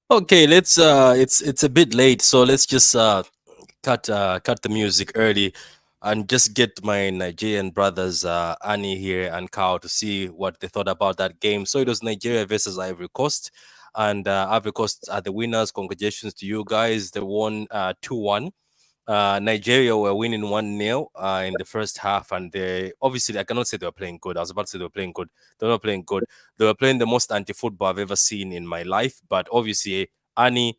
Okay, let's it's a bit late, so let's just cut the music early and just get my Nigerian brothers Annie here and Kao to see what they thought about that game. So it was Nigeria versus Ivory Coast, and Ivory Coast are the winners. Congratulations to you guys. They won 2-1. Nigeria were winning 1-0 in the first half, and they obviously I cannot say they were playing good. I was about to say they were playing good. They were not playing good. They were playing the most anti-football I've ever seen in my life. But obviously, Annie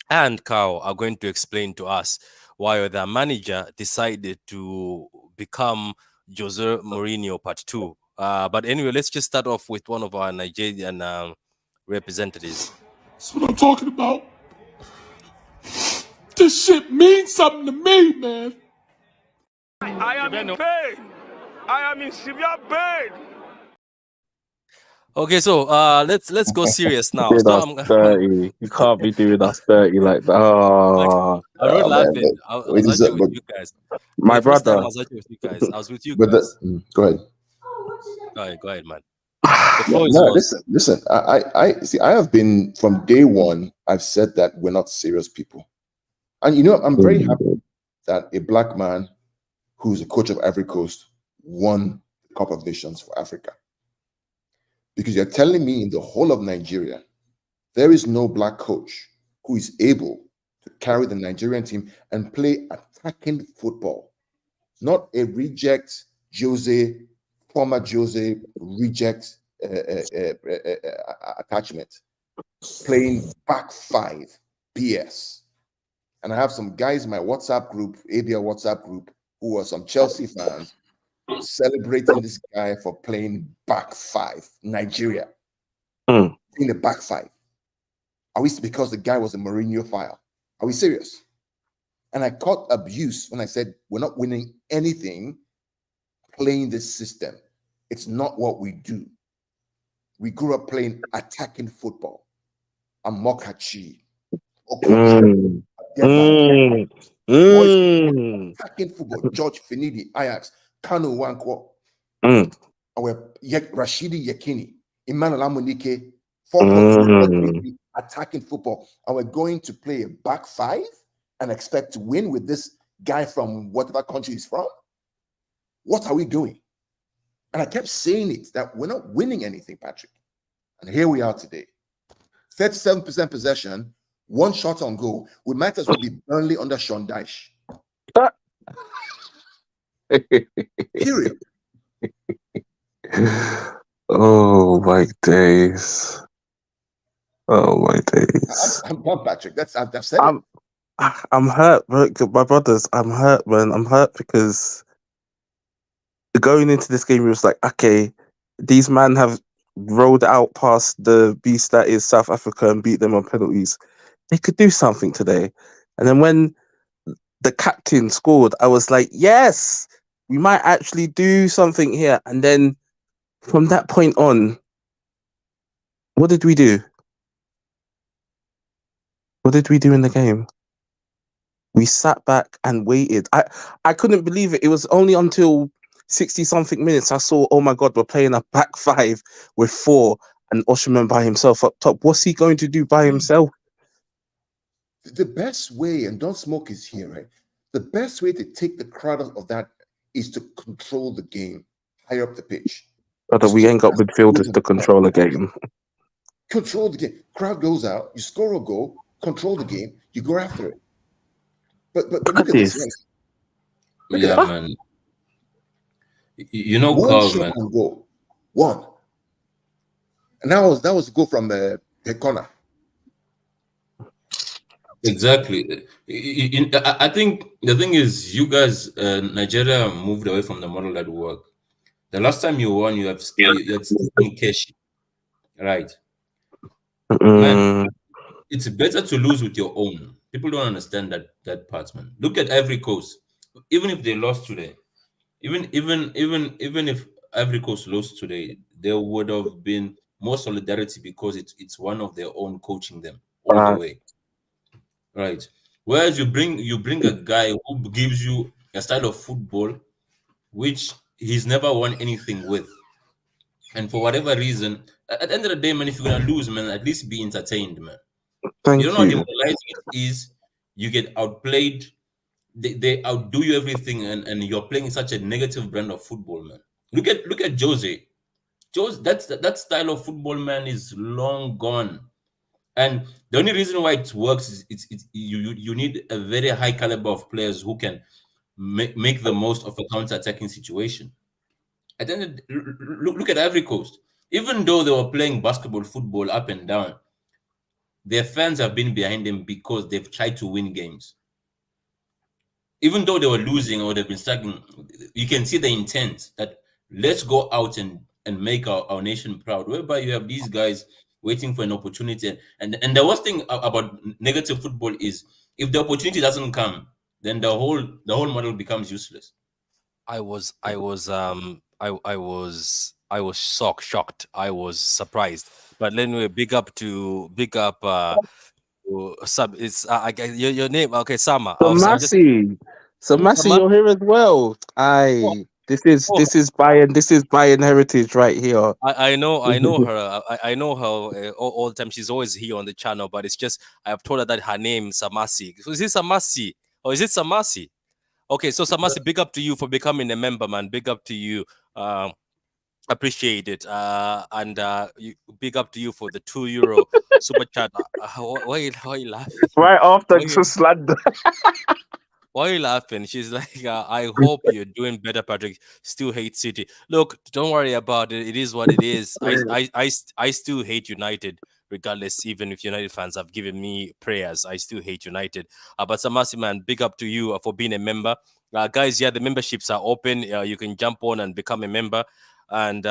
and Kao are going to explain to us why their manager decided to become Jose Mourinho Part 2. But anyway, let's just start off with one of our Nigerian representatives. That's what I'm talking about. This shit means something to me, man. I am in pain. I am in severe pain. Okay, so let's go serious now. Doing So us dirty. You can't be doing us dirty like that. Oh, I'm not man, laughing. I was is actually with but, you guys. For my the first time, I brother. was actually with you guys. I was with you but guys. go ahead. Go ahead, man. The floor is No, yours. listen. I see. I have been from day one. I've said that we're not serious people, and I'm very happy that a black man who's a coach of Ivory Coast won the Cup of Nations for Africa. Because you're telling me in the whole of Nigeria, there is no black coach who is able to carry the Nigerian team and play attacking football, not a reject former Jose reject attachment, playing back five BS. And I have some guys in my WhatsApp group, ABL WhatsApp group, who are some Chelsea fans celebrating this guy for playing back five, Nigeria, in the back five. Are we because the guy was a Mourinho file? Are we serious? And I caught abuse when I said we're not winning anything playing this system. It's not what we do. We grew up playing attacking football. Amokachi, Okocha, boys attacking football. George Finidi, Ajax, Kanu Wankwo, Rashidi Yakini, Emmanuel Amunike, 4-4-2, attacking football. And we're going to play a back five and expect to win with this guy from whatever country he's from? What are we doing? And I kept saying it, that we're not winning anything, Patrick. And here we are today. 37% possession, one shot on goal. We might as well be Burnley under Sean Dyche. Period. Oh my days. Oh my days. I'm done, Patrick. I've said it. I'm hurt, my brothers. I'm hurt, man. I'm hurt because going into this game, it was like, okay, these men have rolled out past the beast that is South Africa and beat them on penalties. They could do something today. And then when the captain scored, I was like, yes, we might actually do something here. And then from that point on, what did we do? What did we do in the game? We sat back and waited. I couldn't believe it. It was only until 60-something minutes I saw, oh my God, we're playing a back five with four and Osherman by himself up top. What's he going to do by himself? The best way, and Don't Smoke is here, right? The best way to take the crowd out of that is to control the game higher up the pitch. But we ain't got midfielders to control a game. Control the game. Crowd goes out, you score a goal, control the game, you go after it. But look at this. Right? Yeah, man. You know, one Carl, shot man. on goal. One. And that was a goal from the corner. Exactly. I think the thing is, you guys, Nigeria moved away from the model that worked. The last time you won, you had Stephen Keshi, right? Man, it's better to lose with your own. People don't understand that part, man. Look at Ivory Coast. Even if they lost today, even if Ivory Coast lost today, there would have been more solidarity because it's one of their own coaching them all the way. Right. Whereas you bring a guy who gives you a style of football which he's never won anything with. And for whatever reason, at the end of the day, man, if you're gonna lose, man, at least be entertained, man. You Thank don't know how you. demoralizing it is. You get outplayed. They outdo you everything, and you're playing such a negative brand of football, man. Look at Jose. That style of football, man, is long gone. And the only reason why it works is you need a very high caliber of players who can make the most of a counter-attacking situation. And then look at Ivory Coast. Even though they were playing basketball, football up and down, their fans have been behind them because they've tried to win games. Even though they were losing or they've been struggling, you can see the intent that let's go out and make our nation proud. Whereby you have these guys waiting for an opportunity. And the worst thing about negative football is if the opportunity doesn't come, then the whole model becomes useless. I was shocked. I was surprised. But anyway, big up sub. It's I guess your name. Okay, Sama. So I just Massey, so Massey, Sama. you're here as well. Oh, Aye, oh, this is Bayern heritage right here. I know her. I know her all the time. She's always here on the channel. But it's just I have told her that her name Samasi. So is it Samasi or is it Samasi? Okay, so Samasi, big up to you for becoming a member, man. Big up to you. Appreciate it. And big up to you for the €2 super chat. Why are you laughing? Right after Why, just slander. why are you laughing? She's like, I hope you're doing better, Patrick. Still hate City. Look, don't worry about it. It is what it is. I still hate United, regardless. Even if United fans have given me prayers, I still hate United. But Samasi, man, big up to you for being a member. Guys, yeah, the memberships are open. You can jump on and become a member. And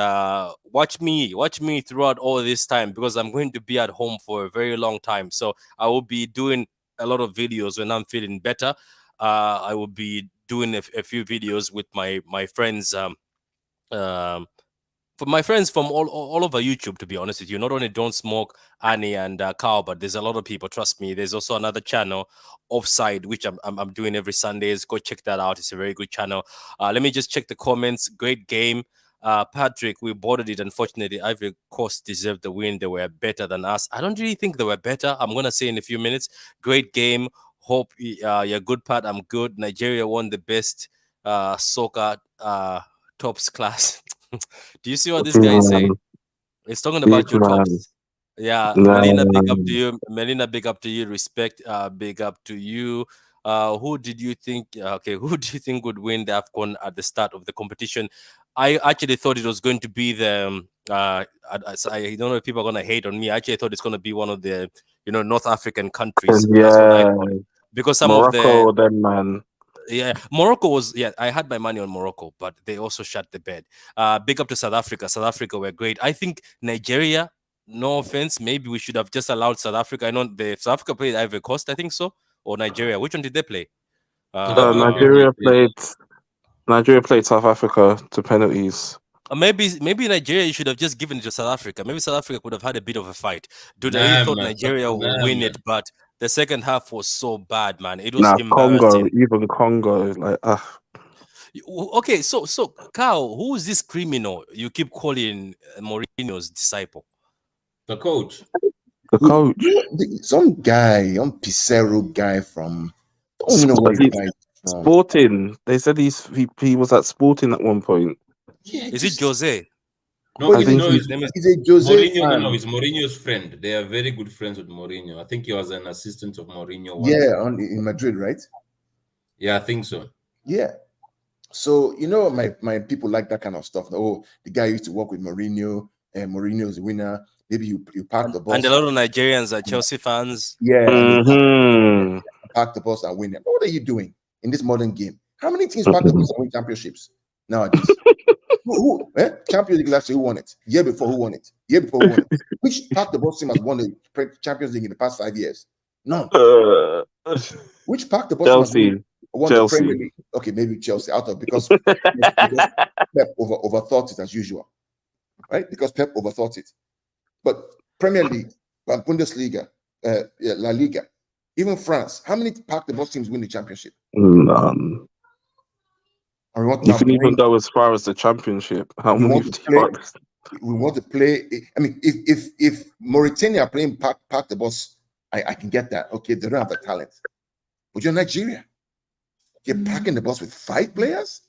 watch me throughout all this time because I'm going to be at home for a very long time. So I will be doing a lot of videos when I'm feeling better. I will be doing a few videos with my friends. Um, for my friends from all over YouTube, to be honest with you, not only Don't Smoke, Annie, and Carl, but there's a lot of people. Trust me. There's also another channel, Offside, which I'm doing every Sundays. Go check that out. It's a very good channel. Let me just check the comments. Great game. Patrick, we boarded it. Unfortunately, Ivory Coast deserved the win. They were better than us. I don't really think they were better. I'm gonna say in a few minutes. Great game. Hope you're good, Pat. I'm good. Nigeria won the best soccer tops class. Do you see what this guy is saying? Man, He's talking big about your man. tops. Yeah, Melina, big up to Man. you. Melina, big up to you. Respect, big up to you. Who did you think? Okay, who do you think would win the AFCON at the start of the competition? I actually thought it was going to be the. I don't know if people are gonna hate on me. I actually thought it's gonna be one of the North African countries. And That's what I yeah, thought because some of the Morocco, then man. yeah, Morocco was I had my money on Morocco, but they also shut the bed. Big up to South Africa. South Africa were great. I think Nigeria, no offense, maybe we should have just allowed South Africa. I know the South Africa played Ivory Coast, I think so, or Nigeria. Which one did they play? South Africa Uh, played Nigeria played South Africa to penalties. maybe Nigeria you should have just given it to South Africa. Maybe South Africa could have had a bit of a fight. Dude, I really Nah, thought man. Nigeria would Nah, win man. it, but the second half was so bad, man. It was Nah, Congo, embarrassing. even Congo, like Okay, so Carl, who is this criminal you keep calling Mourinho's disciple? The coach. the coach. Some guy, some Pissarro guy from, I don't even know where the He's guy is from. Sporting. They said he was at Sporting at one point. Yeah, Is it Jose? No, But I he's a, think his His name is he's a Jose Mourinho. No, fan. he's Mourinho's friend. They are very good friends with Mourinho. I think he was an assistant of Mourinho once. Yeah, in Madrid, right? Yeah, I think so. Yeah. So my people like that kind of stuff. Oh, the guy used to work with Mourinho, and Mourinho's the winner. Maybe you park the bus. and a lot of Nigerians are Chelsea fans. Yeah, and Mm-hmm. park the bus and win it. What are you doing in this modern game? How many teams park the bus and win championships nowadays? Champions League last year, who won it? Year before, who won it? Year before, who won it? Which park the bus team has won the Champions League in the past 5 years? None. Which park the bus team has Chelsea. won the Premier League? Okay, maybe Chelsea out of because Pep overthought it as usual, right? Because Pep overthought it. But Premier League, Bundesliga, La Liga, even France, how many park the bus teams win the championship? None. And we want You to can now even go as far as the championship. How we many want to play. We want to play. I mean, if Mauritania are playing park the bus I can get that. Okay, they don't have the talent, but you're Nigeria. You're packing the bus with 5 players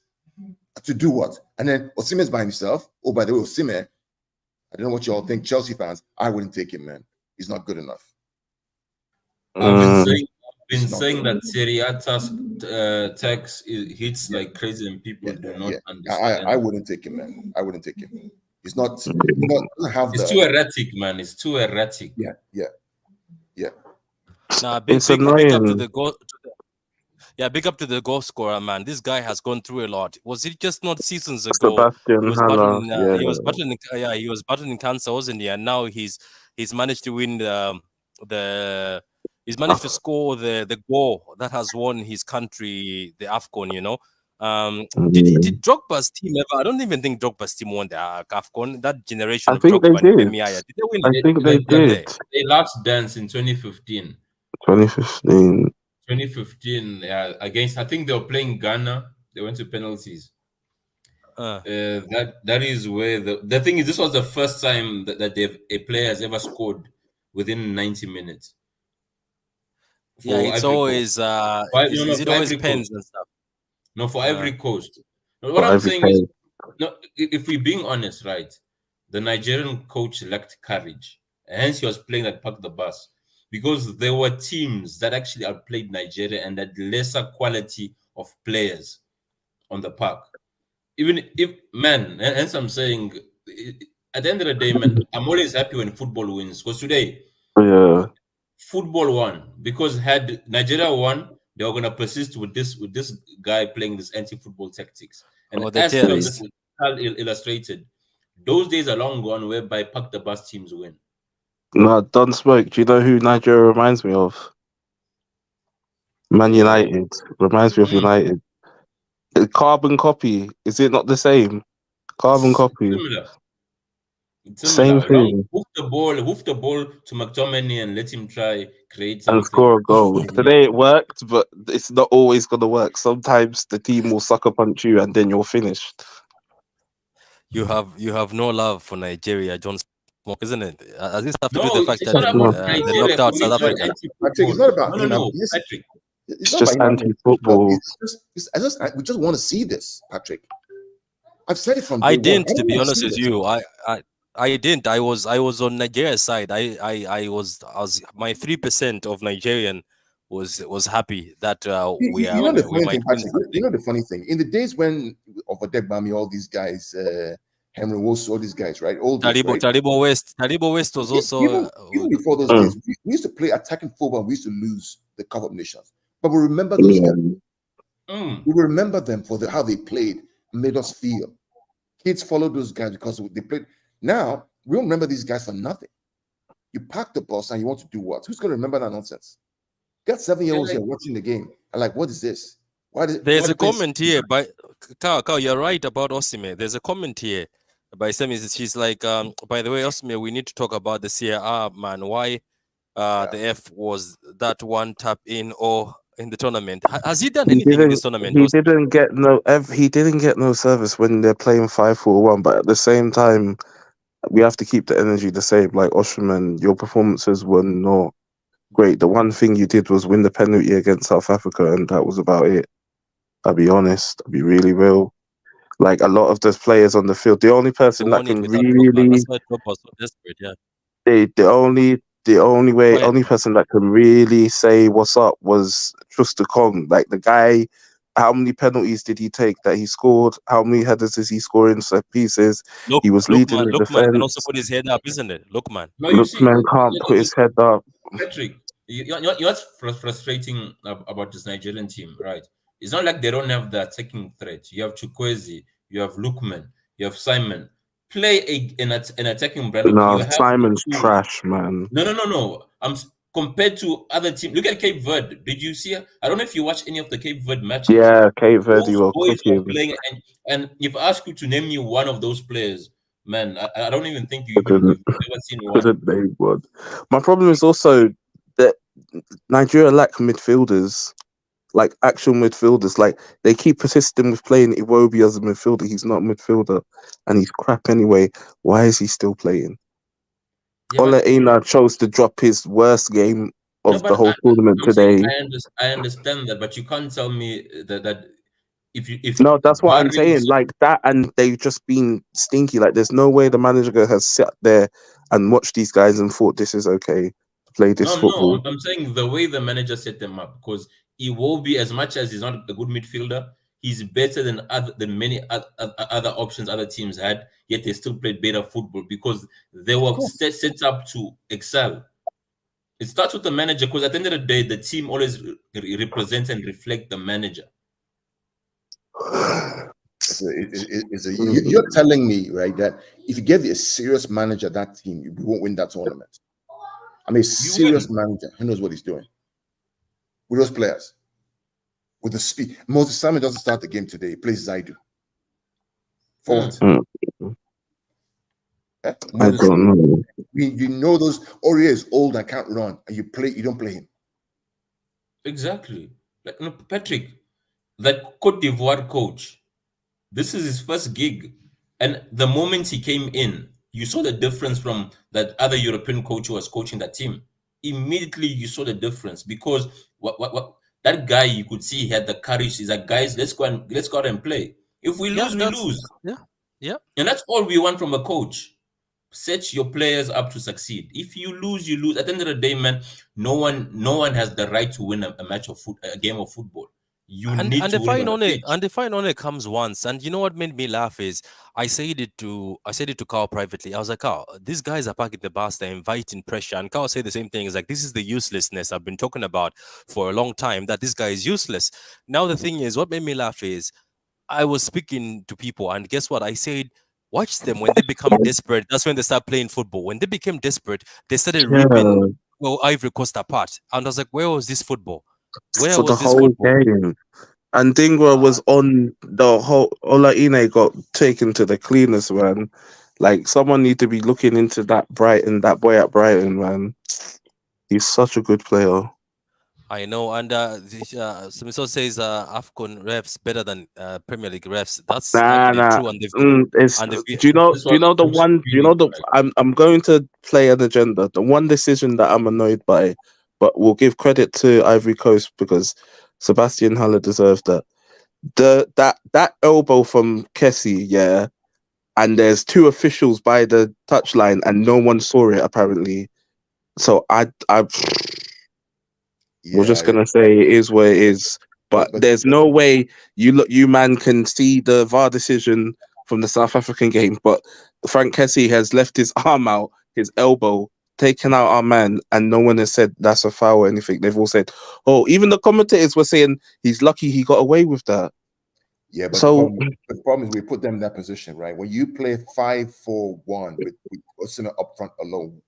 to do what? And then Osimhen's by himself. Oh, by the way, Osimhen, I don't know what you all think, Chelsea fans. I wouldn't take him, man. He's not good enough. I've been Mm. saying He's not good that Serie A tax hits like crazy and people do not yeah. understand. I wouldn't take him, man. I wouldn't take him. He's not. Doesn't have It's the. too erratic, man. It's too erratic. Yeah. Nah, It's big up to annoying. the goal. Yeah, big up to the goal scorer, man. This guy has gone through a lot. Was it just not seasons ago? He Sebastian was Haller, battling. yeah. He was battling cancer, wasn't he? And now he's managed to win the. He's managed to score the goal that has won his country the AFCON. You know. Did Drogba's team ever? I don't even think Drogba's team won the AFCON. That generation I of think they Drogba and did. Demiaya. Did they win I it? think they did. They last dance in 2015. 2015. 2015, yeah, against, I think they were playing Ghana. They went to penalties. That is where the thing is. This was the first time that a player has ever scored within 90 minutes. Yeah, it's Ivory always Coast. is it for always Ivory pens Coast. and stuff? No, for Ivory Coast. What For I'm Ivory saying is, Coast. no, if we're being honest, right, the Nigerian coach lacked courage. Hence, he was playing like park the bus, because there were teams that actually outplayed Nigeria and had lesser quality of players on the park. Even if, man, hence I'm saying, at the end of the day, man, I'm always happy when football wins, because today Yeah. football won, because had Nigeria won, they were gonna persist with this guy playing this anti-football tactics. And Or the as Carl terrorists. illustrated, those days are long gone whereby pack the bus teams win. No, Don Smoke. Do you know who Nigeria reminds me of? Man Uh, United. Reminds me of United. Carbon copy. Is it not the same? Carbon it's copy. similar. Same thing. Hoof the ball to McTominay and let him try create And something. score a goal. Today it worked, but it's not always gonna work. Sometimes the team will sucker punch you and then you're finished. You have no love for Nigeria, John Smoke, isn't it? Has this stuff to do with No, the fact it's that not about they Nigeria. knocked For out me, South it's not Africa? Patrick, it's anti-football. not about No, him. Patrick. It's It's not just about him. anti-football. We just want to see this, Patrick. I've said it from day I one. didn't, I to don't be want to honest see with this. you. I didn't. I was on Nigeria's side. I was my 3% of Nigerian was happy that You know the we funny might thing, win Patrick. You something. know the funny thing. In the days when Ovadegbami, all these guys, Henry Wosu, all these guys, right? All this, right? Taribo West was also Even before those days, we used to play attacking football. We used to lose the Cup of Nations, but we remember those guys. We remember them for how they played, made us feel. Kids follow those guys because they played. Now we don't remember these guys for nothing. You park the bus and you want to do what? Who's going to remember that nonsense? Got 7-year-olds here watching the game. I'm like, what is this? There's a comment here by Kao, you're right about Osime. There's a comment here by Semi. She's like, by the way, Osime, we need to talk about the CRR, man. Why the F was that one tap in or in the tournament? Has he done anything in this tournament? He didn't get no service when they're playing 5-4-1. But at the same time, we have to keep the energy the same. Like Osherman, your performances were not great. The one thing you did was win the penalty against South Africa, and that was about it. I'll be honest. I'll be really real. Like a lot of the players on the field, the only person that can really, That's why Drogba was so desperate. Yeah. only person that can really say what's up was Trista Kong. Like the guy, how many penalties did he take that he scored? How many headers is he scoring set pieces? He was leading the Lookman can also defense. put his head up, isn't it? Lookman. No, you see, Lookman can't put his head up. Patrick, what's frustrating about this Nigerian team, right? It's not like they don't have the attacking threat. You have Chukwueze, you have Lookman, you have Simon. Play an attacking brand. No, You have Simon's trash, man. No. Compared to other teams. Look at Cape Verde. Did you see? I don't know if you watch any of the Cape Verde matches. Yeah, Cape Verde Those were boys were cooking. playing, and if I ask you to name me one of those players, man, I don't even think you've Couldn't ever seen one. name one. My problem is also that Nigeria lack midfielders, like actual midfielders. Like they keep persisting with playing Iwobi as a midfielder. He's not a midfielder, and he's crap anyway. Why is he still playing? Yeah, Ole Einar chose to drop his worst game No, of the but whole tournament I'm saying today. I understand that, but you can't tell me that if No, that's what I'm barring saying. Like that, and they've just been stinky. Like there's no way the manager has sat there and watched these guys and thought this is okay to play this no, football. I'm saying the way the manager set them up, because Iwobi, as much as he's not a good midfielder, he's better than many other options other teams had. Yet they still played better football because they were set up to excel. It starts with the manager, because at the end of the day, the team always represents and reflect the manager. You're telling me, right, that if you give a serious manager that team, we won't win that tournament. I mean, a serious manager who knows what he's doing with those players, with the speed. Moses Simon doesn't start the game today. He plays Zaidu. For what? I don't know. You know those Aurier is old and can't run, and you don't play him. Exactly. Like, no, Patrick, that Cote d'Ivoire coach, this is his first gig. And the moment he came in, you saw the difference from that other European coach who was coaching that team. Immediately you saw the difference, because what that guy, you could see he had the courage. He's like, guys, let's go out and play. If we lose, we lose. Yeah. And that's all we want from a coach. Set your players up to succeed. If you lose, you lose. At the end of the day, man, no one has the right to win a game of football. You need to win on the pitch. And the fine only comes once. And you know what made me laugh is I said it to Carl privately. I was like, Carl, these guys are parking the bus, they're inviting pressure. And Carl said the same thing. It's like, this is the uselessness I've been talking about for a long time, that this guy is useless. Now the thing is, what made me laugh is I was speaking to people, and guess what? I said, watch them when they become desperate. That's when they start playing football. When they became desperate, they started ripping Ivory Coast apart. And I was like, where was this football? Where For the was this whole football? game. And Dingra was on the whole. Olaine got taken to the cleaners, man. Like someone need to be looking into that boy at Brighton, man. He's such a good player. I know, and Sumiso says Afcon refs better than Premier League refs. That's actually Nah. true, and It's and do you know That's do you what know the coach one do you know feeling the like. I'm going to play an agenda. The one decision that I'm annoyed by, but we'll give credit to Ivory Coast because Sebastian Haller deserved that. That elbow from Kessie, yeah, and there's two officials by the touchline and no one saw it apparently. So I we're just gonna say it is what it is. But there's no way you man can see the VAR decision from the South African game. But Frank Kessie has left his arm out, his elbow, taken out our man, and no one has said that's a foul or anything. They've all said, oh, even the commentators were saying he's lucky he got away with that. Yeah, but So the problem is we put them in that position, right? When you play 5-4-1 with Osuna up front alone,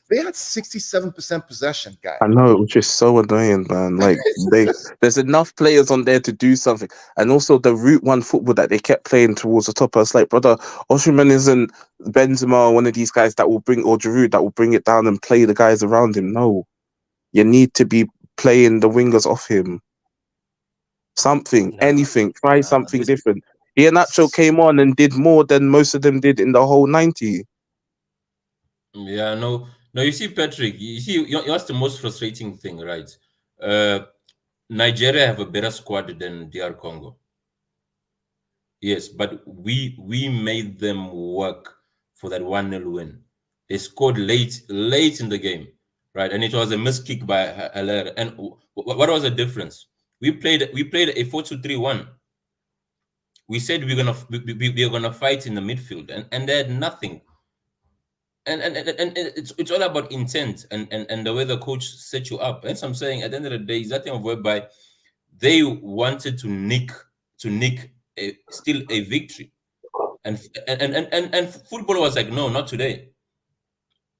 they had 67% possession, guy. I know, which is so annoying, man. Like there's enough players on there to do something, and also the Route One football that they kept playing towards the top. I was like, brother, Osimhen isn't Benzema or one of these guys that will bring, or Giroud that will bring it down and play the guys around him. No, you need to be playing the wingers off him. Something, anything, try something different. Iheanacho came on and did more than most of them did in the whole 90. Yeah, no. You see, Patrick, that's the most frustrating thing, right? Nigeria have a better squad than DR Congo. Yes, but we made them work for that 1-0 win. They scored late in the game, right? And it was a missed kick by Haller. And what was the difference? We played a 4-2-3-1. We said we're gonna fight in the midfield, and they had nothing. And it's all about intent and the way the coach set you up. As I'm saying, at the end of the day, it's that thing of whereby they wanted to nick still a victory, and football was like, no, not today.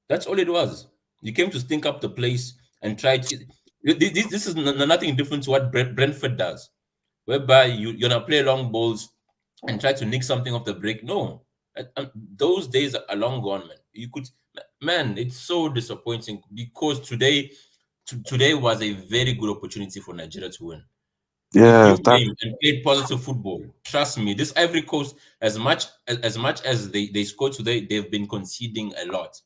That's all it was. You came to stink up the place and try to. This is nothing different to what Brentford does, whereby you're gonna play long balls and try to nick something off the break. No, those days are long gone, man. Man, it's so disappointing because today was a very good opportunity for Nigeria to win. If Yeah, you came and played positive football, trust me, this Ivory Coast, as much as they scored today, they've been conceding a lot.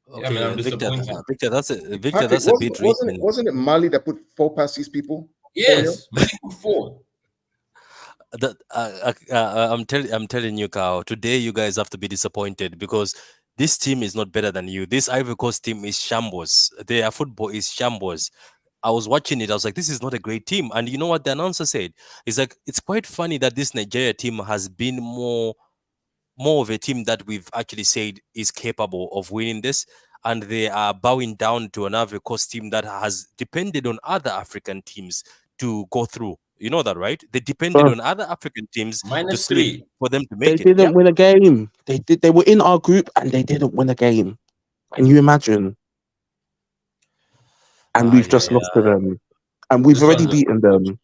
Yeah, man, Okay, I'm disappointed. Victor, Patrick, that's a bit recent. wasn't it Mali that put 4 past 6 people for him? Yes, Malik put four. That I'm telling you, Kao. Today, you guys have to be disappointed because this team is not better than you. This Ivory Coast team is shambles. Their football is shambles. I was watching it. I was like, this is not a great team. And you know what the announcer said? It's like it's quite funny that this Nigeria team has been more of a team that we've actually said is capable of winning this, and they are bowing down to an Ivory Coast team that has depended on other African teams to go through. You know that, right? They depended Bro, on other African teams to Minus slip three. for them to they make it. didn't Yep. win a game. They did. They were in our group and they didn't win a game. Can you imagine? And Ah, we've yeah, just lost to yeah. them, and we've This already one, beaten them.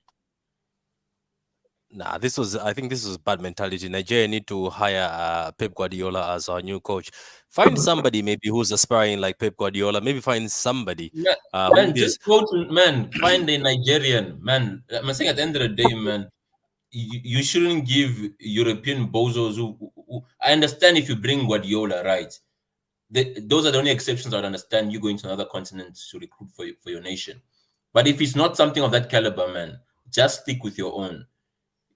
Nah, this was. I think this was bad mentality. Nigeria need to hire Pep Guardiola as our new coach. Find somebody maybe who's aspiring like Pep Guardiola. Maybe find somebody man, who man, is. just go to man, find a Nigerian man. I'm saying at the end of the day, man, you shouldn't give European bozos who I understand if you bring Guardiola, right? Those are the only exceptions I'd understand you going to another continent to recruit for your nation. But if it's not something of that caliber, man, just stick with your own.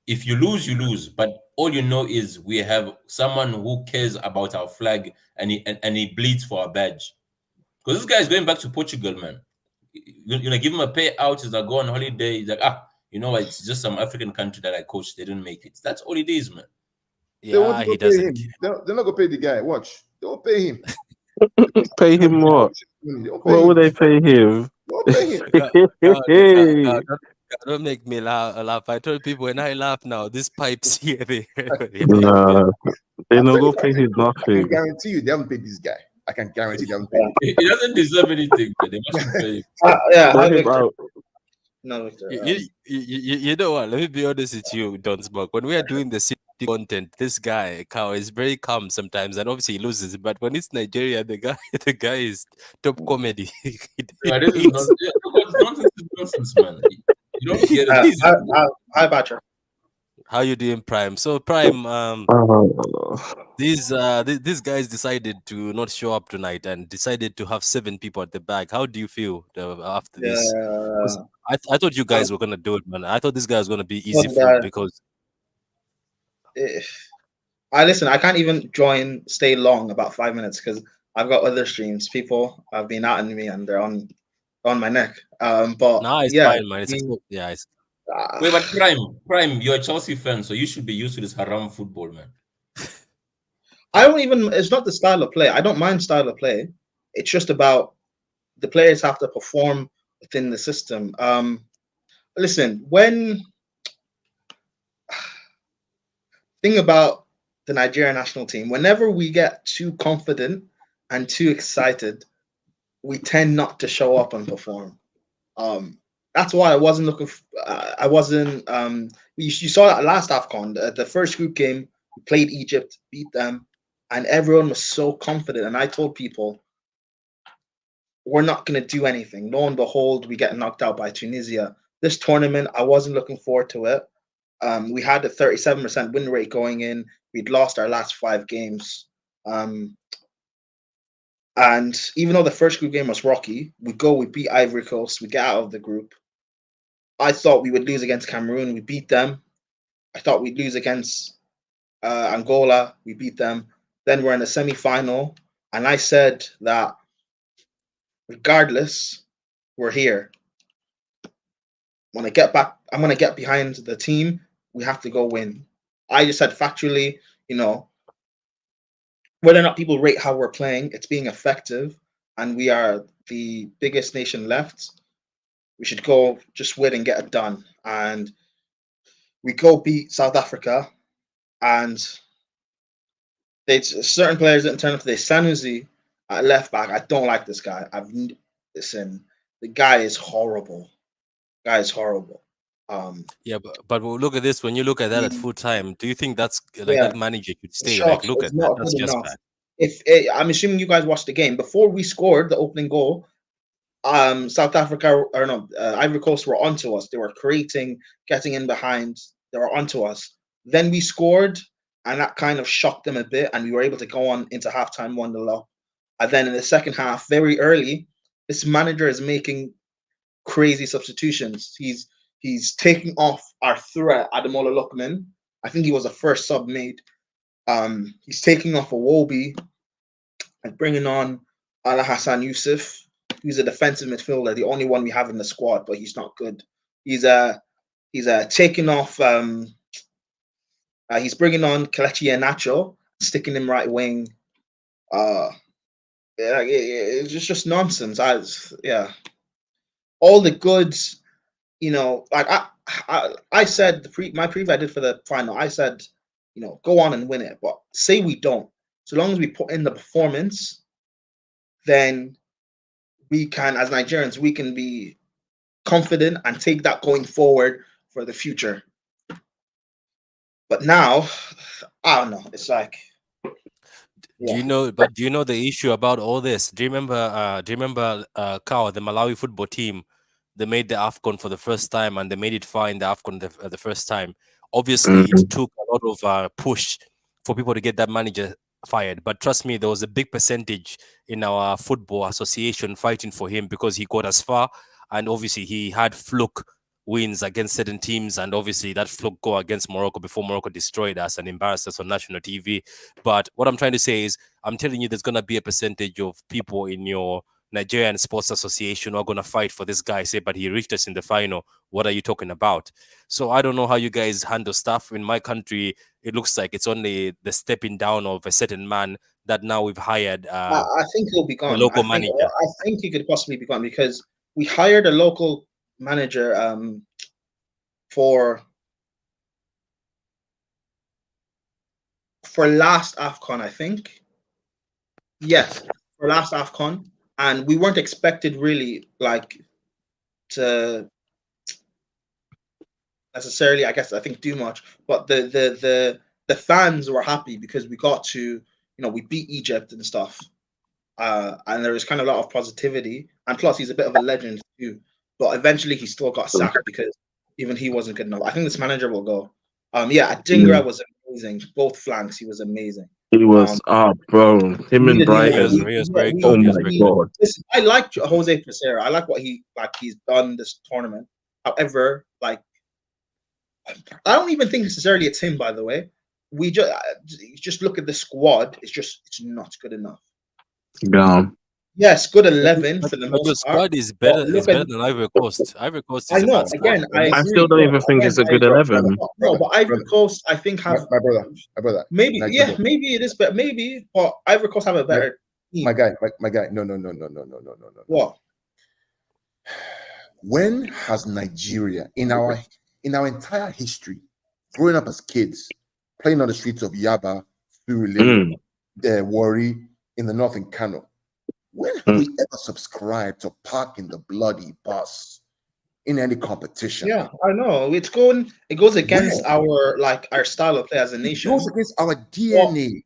If you lose, you lose. But all you know is we have someone who cares about our flag and he bleeds for our badge. Because this guy is going back to Portugal, man. You're gonna give him a payout as I go on holiday. He's like, you know what? It's just some African country that I coached. They didn't make it. That's all it is, man. They won't Yeah, even he pay doesn't. him. They're not gonna pay the guy. Watch. They won't pay him. Pay him what? They won't pay What would him. they pay him? They won't pay him. Don't make me laugh. I told people when I laugh now, these pipes here, they make me laugh. Nah, they I'm not telling gonna you, pay him I can nothing. guarantee you they haven't paid this guy. I can guarantee they haven't paid Yeah, him. He doesn't deserve anything, man. They mustn't pay him. yeah. Throw Hi, him Victor. out. No, Victor. You know what? Let me be honest with you, Don Smoke. When we are doing the city content, this guy, Cow, is very calm sometimes, and obviously he loses. But when it's Nigeria, the guy is top comedy. Right, this is not. Yeah, nonsense is nonsense, man. You don't get it. He's- Hi, Batra. how you doing, Prime? So Prime, Oh, these guys decided to not show up tonight and decided to have 7 people at the back. How do you feel after this? 'Cause Yeah. I thought you Um, guys were gonna do it, man. I thought this guy was gonna be easy but food because if I listen, I can't even stay long about 5 minutes because I've got other streams. People have been at me and they're on my neck. But nah, it's yeah, fine, man. Yeah, it's uh, Wait, but Prime, you're a Chelsea fan, so you should be used to this haram football, man. I don't even. It's not the style of play. I don't mind style of play. It's just about the players have to perform within the system. Listen, when thing about the Nigerian national team, whenever we get too confident and too excited, we tend not to show up and perform. That's why I wasn't looking. I wasn't. You saw that last Afcon, the first group game. We played Egypt, beat them, and everyone was so confident. And I told people, we're not going to do anything. Lo and behold, we get knocked out by Tunisia. This tournament, I wasn't looking forward to it. We had a 37% win rate going in. We'd lost our last 5 games. And even though the first group game was rocky, we beat Ivory Coast, we get out of the group. I thought we would lose against Cameroon, we beat them. I thought we'd lose against Angola, we beat them. Then we're in the semi-final, and I said that regardless, we're here. When I get back, I'm gonna get behind the team. We have to go win. I just said factually, you know, whether or not people rate how we're playing, it's being effective, and we are the biggest nation left. We should go just win and get it done. And we go beat South Africa, and they certain players didn't turn up today. Sanusi at left back, I don't like this guy. Listen, the guy is horrible. Guy is horrible. yeah, but look at this. When you look at that at He, full time, do you think that's like yeah, that manager should it's stay? Like, shocking. look It's at that. not That's good just enough. bad. If I'm assuming you guys watched the game before we scored the opening goal, South Africa or no, Ivory Coast were onto us. They were creating, getting in behind. They were onto us. Then we scored, and that kind of shocked them a bit, and we were able to go on into halftime 1-0 up. And then in the second half, very early, this manager is making crazy substitutions. He's taking off our threat, Ademola Lookman. I think he was the first sub made. He's taking off Iwobi and bringing on Ala Hassan Yusuf, who's a defensive midfielder, the only one we have in the squad, but he's not good. He's taking off. He's bringing on Kelechi Iheanacho, sticking him right wing. It's just nonsense. All the goods, like I said my preview I did for the final. I said, go on and win it, but say we don't. So long as we put in the performance, then we can, as Nigerians, we can be confident and take that going forward for the future. But now, I don't know. It's like, Do you know? But do you know the issue about all this? Do you remember? Kao, the Malawi football team? They made the AFCON for the first time, and they made it far in the AFCON the first time. Obviously, it took a lot of push for people to get that manager fired. But trust me, there was a big percentage in our football association fighting for him because he got as far, and obviously he had fluke wins against certain teams, and obviously that fluke go against Morocco before Morocco destroyed us and embarrassed us on national TV. But what I'm trying to say is, I'm telling you, there's gonna be a percentage of people in your Nigerian Sports Association are going to fight for this guy. Say, but he reached us in the final. What are you talking about? So I don't know how you guys handle stuff. In my country, it looks like it's only the stepping down of a certain man that now we've hired. I think he'll be gone. Local manager. I think he could possibly be gone because we hired a local manager for last AFCON, I think. Yes, for last AFCON. And we weren't expected really to necessarily, I think, do much. But the fans were happy because we got to, we beat Egypt and stuff. And there was kind of a lot of positivity. And plus, he's a bit of a legend too. But eventually, he still got sacked because even he wasn't good enough. I think this manager will go. Adingra was amazing. Both flanks, he was amazing. He was bro. Him and Brighton. He was very good. Oh my god! Listen, I like Jose Peseiro. I like what he's done this tournament. However, I don't even think necessarily it's him. By the way, we just look at the squad. It's not good enough. Yeah. Yes, good 11 for the most part. The squad is better. It's better than Ivory Coast. Ivory Coast is I know. a bad squad. Again, I still don't even think it's a good 11. No, but Ivory Coast, I think have my brother. Maybe maybe it is, but maybe. But Ivory Coast have a better team. My guy. No. What? When has Nigeria in our entire history, growing up as kids, playing on the streets of Yaba, Surulere, Warri, in the north in Kano? When have we ever subscribed to park in the bloody bus in any competition? Yeah, I know. It goes against our style of play as a nation. It goes against our DNA.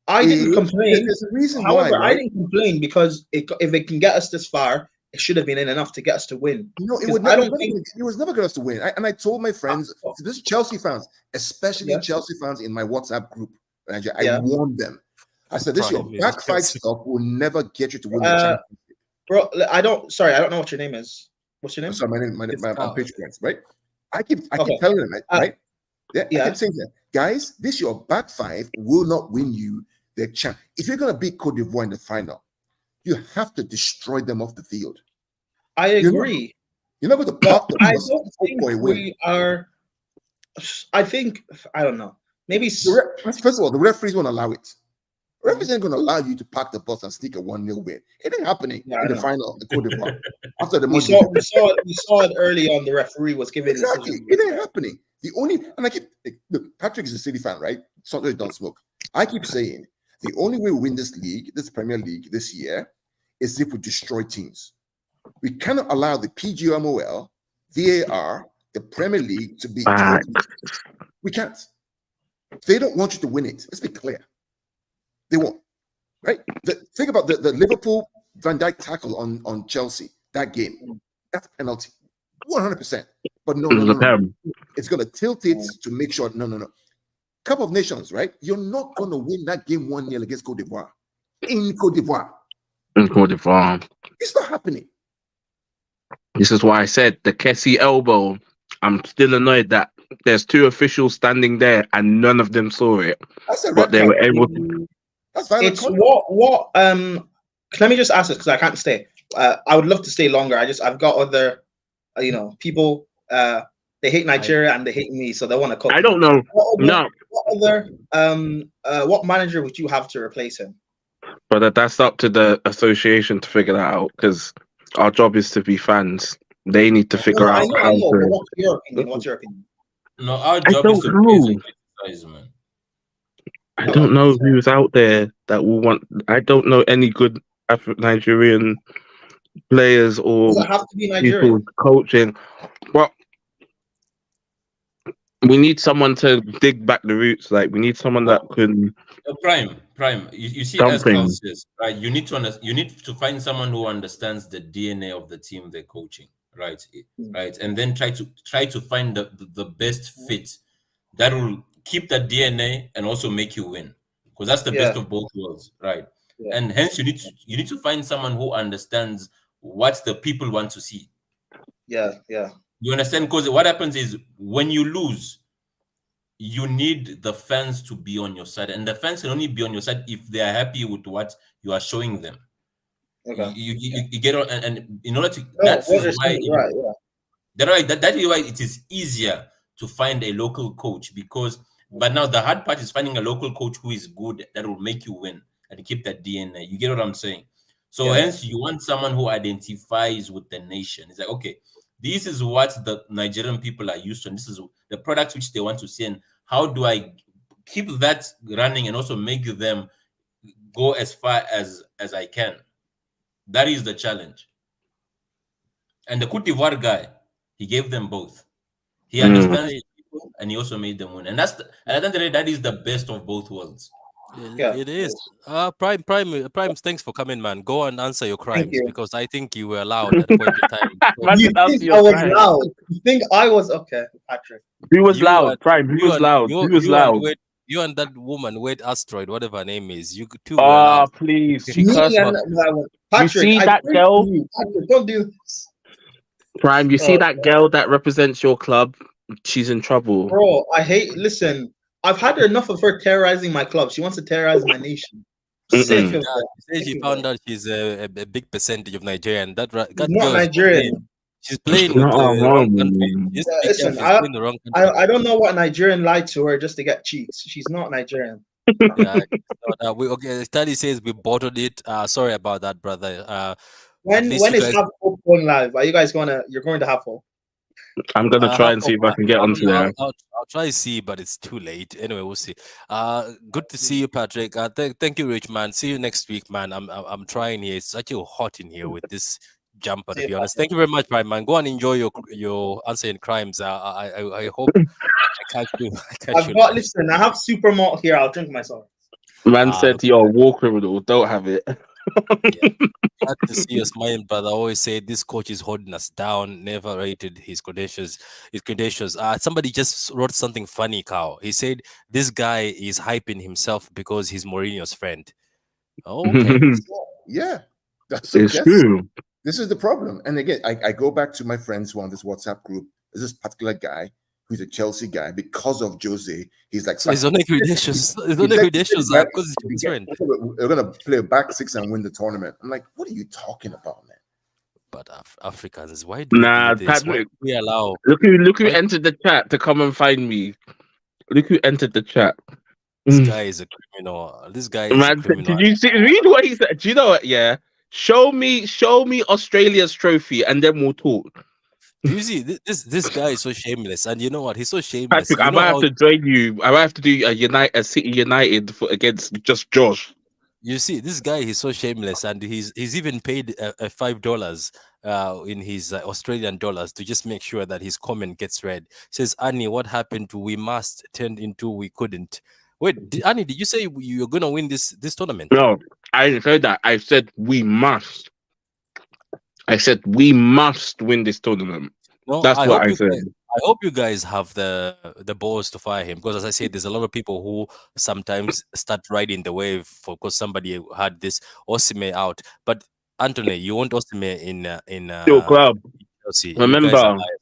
Well, I didn't complain. There's a reason However, why, right? I didn't complain because if it can get us this far, it should have been in enough to get us to win. No, it was never going to us to win. I told my friends, this is Chelsea fans, especially Chelsea fans in my WhatsApp group. I warned them. I said, this your backfight stuff will never get you to win the championship. Bro, I don't know what your name is. What's your name? Sorry, my page points, right? I keep telling them, right? I keep saying that, guys, this your back five will not win you the champ. If you're gonna beat Cote d'Ivoire in the final, you have to destroy them off the field. I agree. You're not going to pop them. I don't think we are. I think I don't know. Maybe first of all, the referees won't allow it. Referees ain't going to allow you to park the bus and sneak a 1-0 win. It ain't happening in the final of the Cote d'Ivoire. After the we saw it early on. The referee was giving exactly. It ain't happening. And I keep look. Patrick is a City fan, right? Something don't smoke. I keep saying the only way we win this league, this Premier League this year, is if we destroy teams. We cannot allow the PGMOL, VAR, the Premier League to be. We can't. They don't want you to win it. Let's be clear. They won't, right? Think about the Liverpool Van Dijk tackle on Chelsea, that game. That's a penalty, 100%. But no. It's going to tilt it to make sure, no. Cup of Nations, right? You're not going to win that game 1-0 against Cote d'Ivoire. In Cote d'Ivoire. in Cote d'Ivoire. It's not happening. This is why I said the Kessie elbow. I'm still annoyed that there's 2 officials standing there and none of them saw it, That's a but red they card. were able to. That's violent It's conduct. what let me just ask this because I can't stay. I would love to stay longer. I've got other people they hate Nigeria and they hate me, so they want to cook. I don't know. What manager would you have to replace him? But that's up to the association to figure that out, because our job is to be fans. They need to figure out I how know, but to. what's your opinion? No, our I job is don't to praise know. and criticize, man. I don't know who's out there that will want. I don't know any good Nigerian players or Does it have to be people Nigerian? coaching. But we need someone to dig back the roots. Like, we need someone that can Prime. You see, as Carl something. says, right? You need to find someone who understands the DNA of the team they're coaching, right? Right, and then try to find the best fit that will keep that DNA and also make you win, because that's the best of both worlds, right? Yeah. And hence you need to find someone who understands what the people want to see. Yeah. You understand? Because what happens is when you lose, you need the fans to be on your side, and the fans can only be on your side if they are happy with what you are showing them. Okay. You get on, and in order to That is why it is easier to find a local coach, because but now the hard part is finding a local coach who is good, that will make you win and keep that DNA. You get what I'm saying? So hence you want someone who identifies with the nation. It's like, okay, this is what the Nigerian people are used to, and this is the products which they want to see, and how do I keep that running and also make them go as far as I can. That is the challenge. And the Cote d'Ivoire guy, he gave them both. He understands people, and he also made them win. And at the end of the day, that is the best of both worlds. It is. Prime. Thanks for coming, man. Go and answer your crimes, because I think you were allowed at a point in time. You think I was loud? You think I was okay, Patrick? Who was loud? Prime. Who was loud? Who was loud? You and that woman, Wade Asteroid, whatever her name is, you two were loud. Please. Patrick, you see that girl? Patrick, don't do this. Prime, you see that girl that represents your club? She's in trouble. Bro, listen, I've had enough of her terrorizing my club. She wants to terrorize my nation. Sick of that. She found out she's a big percentage of Nigerian. That not girl Nigerian. She's playing with the wrong country. Listen, I don't know what Nigerian lied to her just to get cheeks. She's not Nigerian. Yeah, okay. Study says we bottled it. Sorry about that, brother. When is Have Hope going live? Are you guys you're going to Have Hope? I'm gonna try and see if I can get onto there. I'll try to see, but it's too late. Anyway, we'll see. Good to see you, Patrick. Thank you, Rich man. See you next week, man. I'm trying here. It's actually hot in here with this jumper, to be honest. Thank you very much, Prime man. Go and enjoy your answer in crimes. I hope I catch you. Listen, I have super malt here. I'll drink myself. Man said you're a war criminal. Don't have it. Glad to see you smiling, brother. I always say this coach is holding us down. Never rated his credentials. Somebody just wrote something funny, Carl. He said this guy is hyping himself because he's Mourinho's friend. Okay. Yeah, that's true. This is the problem. And again, I go back to my friends who are on this WhatsApp group. There's this particular guy who's a Chelsea guy. Because of Jose, he's like, so he's only credentials. He's only credentials because he's his friend. We're gonna play back 6 and win the tournament. I'm like, what are you talking about, man? But Africans, why do we do this? Patrick, why do we allow? Look who entered the chat to come and find me. Look who entered the chat. This guy is a criminal. This guy is a criminal. Did you read what he said? Do you know what? Yeah. Show me Australia's trophy, and then we'll talk. Do you see this guy is so shameless, and you know what? He's so shameless. Patrick, I might have to join you. I might have to do a City United against just Josh. You see, this guy is so shameless, and he's even paid $5 in his Australian dollars to just make sure that his comment gets read. Says Annie, what happened to we must turned into we couldn't. Wait, Annie, did you say you're gonna win this tournament? No, I didn't say that. I said we must. I said we must win this tournament. No, that's what I said. I hope you guys have the balls to fire him, because as I said, there's a lot of people who sometimes start riding the wave for because somebody had this Osime out. But Anthony, you want Osime in Your club. Chelsea. You guys are Remember, biased.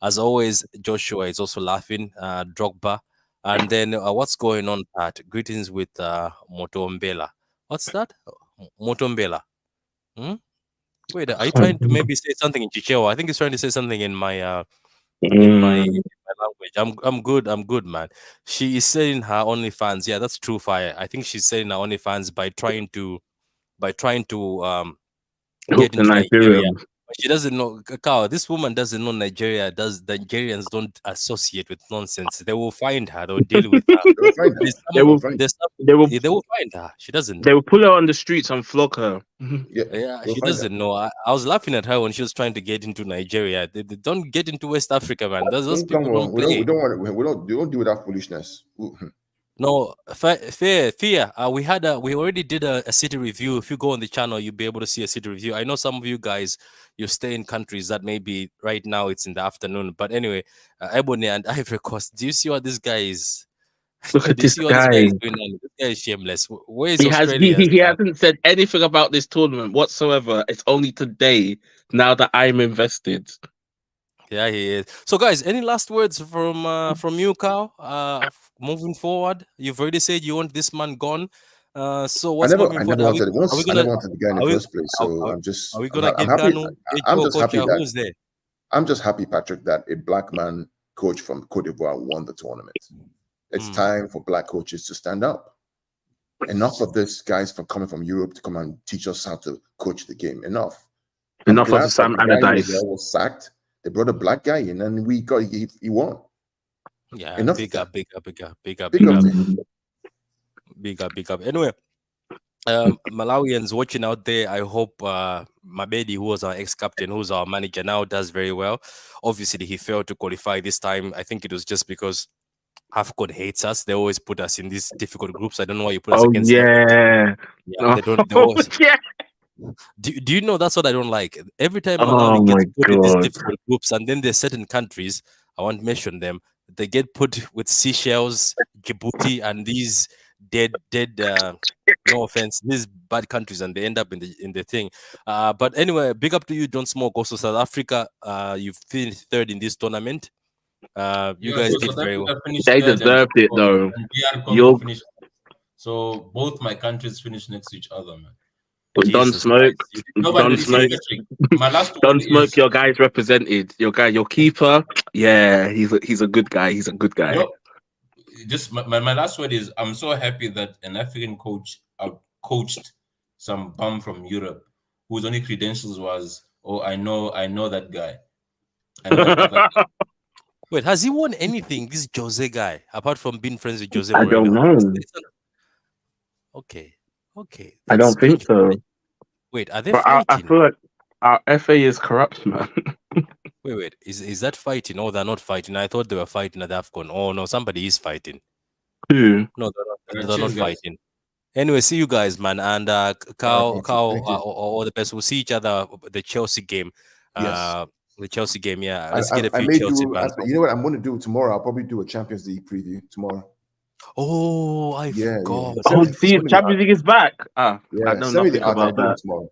As always. Joshua is also laughing. Drogba, and then what's going on, Pat? Greetings with Motombela. What's that? Motombela. Hmm? Wait, are you trying to maybe say something in Chichewa? I think he's trying to say something in mm, my language. I'm good. I'm good, man. She is selling her OnlyFans. Yeah, that's true, fire. I think she's selling her OnlyFans by trying to hook get the into Nigeria. Nigerians. But she doesn't know, Kakao. This woman doesn't know Nigeria. Does Nigerians don't associate with nonsense? They will find her. They'll deal with her. They'll find her. There's They some. They'll will, find her. There's some. they will, They will find her. She doesn't they know. will pull her on the streets and flog her. Yeah, Yeah, they'll she find her. doesn't know. I was laughing at her when she was trying to get into Nigeria. They don't get into West Africa, man. Those Don't come people on. don't play. We don't want. We don't do that foolishness. No, fear. We already did a city review. If you go on the channel, you'll be able to see a city review. I know some of you guys, you stay in countries that maybe right now it's in the afternoon. But anyway, Ebony and Ivory Coast. Do you see what this guy is? Look at Do you this see what this guy guy. is doing? Now? This guy is shameless. Where is He has Australia's? he hasn't said anything about this tournament whatsoever. It's only today, now that I'm invested. Yeah, he is. So, guys, any last words from you, Carl? Moving forward, you've already said you want this man gone. So what's moving I forward? never wanted it Are we once. I gonna never wanted the guy in the are we first place. are, So are, I'm just. are we gonna I'm get happy. Kanu, I'm Ejo, just happy Kocha? that Who's there? I'm just happy, Patrick, that a black man coach from Cote d'Ivoire won the tournament. It's Hmm. time for black coaches to stand up. Enough of this guys from coming from Europe to come and teach us how to coach the game. Enough. I'm Enough of glad the that Sam the guy who was Allardyce. there was sacked. They brought a black guy in, and he won. Yeah, Enough of big that. up, big up, big up, big up, Big big up up, to him. big up, big up. Anyway, Malawians watching out there, I hope Mabedi, who was our ex-captain, who's our manager now, does very well. Obviously, he failed to qualify this time. I think it was just because AFCON hates us. They always put us in these difficult groups. I don't know why you put us Oh against them. yeah. Yeah, they don't. They always. Yeah. Do you know that's what I don't like? Every time Oh Malawi my gets put in these god. difficult groups, and then there's certain countries, I won't mention them, they get put with Seychelles, Djibouti, and these dead. No offense, these bad countries, and they end up in the thing. But anyway, big up to you, Don't Smoke. Also, South Africa, you've finished third in this tournament. You Yeah, guys so did South very well. Africa finished They third, and deserved it though. DR Congo You're finished. So both my countries finished next to each other, man. don't Jesus smoke. Christ, No, but Don't you see, smoke. Patrick, my last word Don't smoke. is Your guy's represented. Your keeper. Yeah, he's a good guy. He's a good guy. yo, just my last word is I'm so happy that an African coach out coached some bum from Europe whose only credentials was, oh, I know that guy. I know that other guy. wait, has he won anything? This Jose guy, apart from being friends with Jose I don't Mourinho. know. Okay, okay, I that's don't think strange. so. Wait, are they But I fighting? feel like our FA is corrupt, man. Wait, is that fighting? Oh, they're not fighting. I thought they were fighting at AFCON. Oh no, somebody is fighting. Who? No, they're not Cheers, guys. fighting. Anyway, see you guys, man. And Cow, Patrick, thank you. all the best. We'll see each other the Chelsea game. Yes. The Chelsea game. Yeah, I, let's get a I few may Chelsea do. fans. You know what I'm going to do tomorrow? I'll probably do a Champions League preview tomorrow. Oh, I Yeah. forgot. Oh, see, Send me the Champions League is back. I Yeah, know send me the nothing art. I'll about do it that. tomorrow.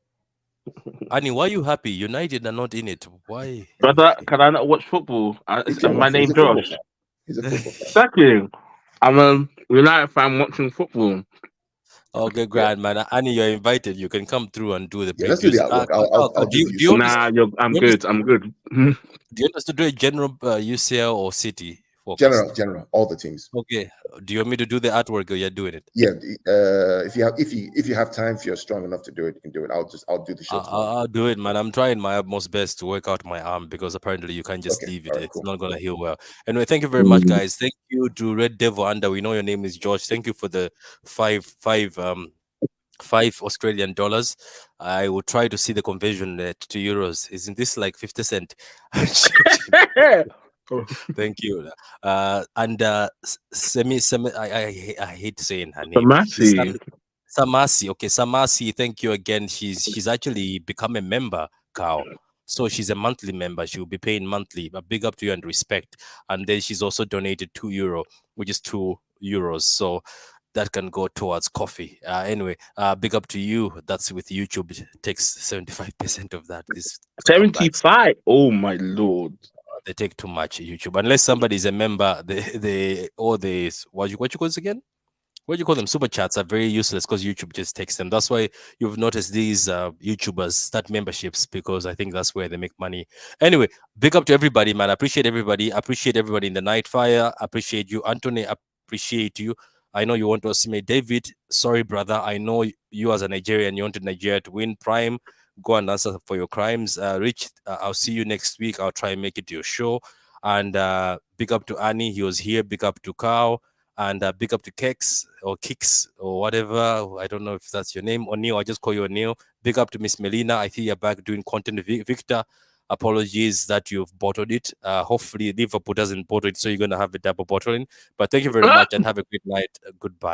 Annie, why are you happy? United are not in it. Why? Brother, can I not watch football? My name He's a football Josh. fan. He's a football fan. Exactly. I'm a United fan watching football. Okay, grand man. Annie, you're invited. You can come through and do the Yeah, let's do the previews. artwork. I'll Do do you the do you UCL. understand? Nah, I'm good. I'm good. Do you understand do a general UCL or City focused? General, all the teams. Okay. Do you want me to do the artwork or you're doing it? Yeah. If you have time, if you're strong enough to do it, you can do it. I'll do the show tomorrow. I'll do it, man. I'm trying my utmost best to work out my arm because apparently you can't just Okay. leave it. All right. It's Cool. not gonna heal well. Anyway, thank you very much, guys. Thank you to Red Devil Under. We know your name is George. Thank you for the five Australian dollars. I will try to see the conversion to euros. Isn't this like 50 cent? Thank you. And Semi, I hate saying her name. Massey. Samasi. Okay, Samasi, thank you again. She's actually become a member, Cow. So she's a monthly member. She will be paying monthly. But big up to you and respect. And then she's also donated €2, which is €2. So that can go towards coffee. Anyway, big up to you. That's with YouTube. It takes 75% of that. This comebacks. 75. Oh my lord. They take too much YouTube. Unless somebody is a member, all the what you call this again? What do you call them? Super chats are very useless because YouTube just takes them. That's why you've noticed these YouTubers start memberships, because I think that's where they make money. Anyway, big up to everybody, man. I appreciate everybody. Appreciate everybody in the night fire. Appreciate you, Anthony. Appreciate you. I know you want to estimate David. Sorry, brother. I know you as a Nigerian, you wanted Nigeria to win. Prime, go and answer for your crimes. Rich, I'll see you next week. I'll try and make it to your show. And big up to Annie. He was here. Big up to Carl. And big up to Keks or Kicks or whatever. I don't know if that's your name. O'Neill, I just call you O'Neill. Big up to Miss Melina. I think you're back doing content. Victor, apologies that you've bottled it. Hopefully Liverpool doesn't bottle it, so you're going to have a double bottling. But thank you very much and have a great night. Goodbye.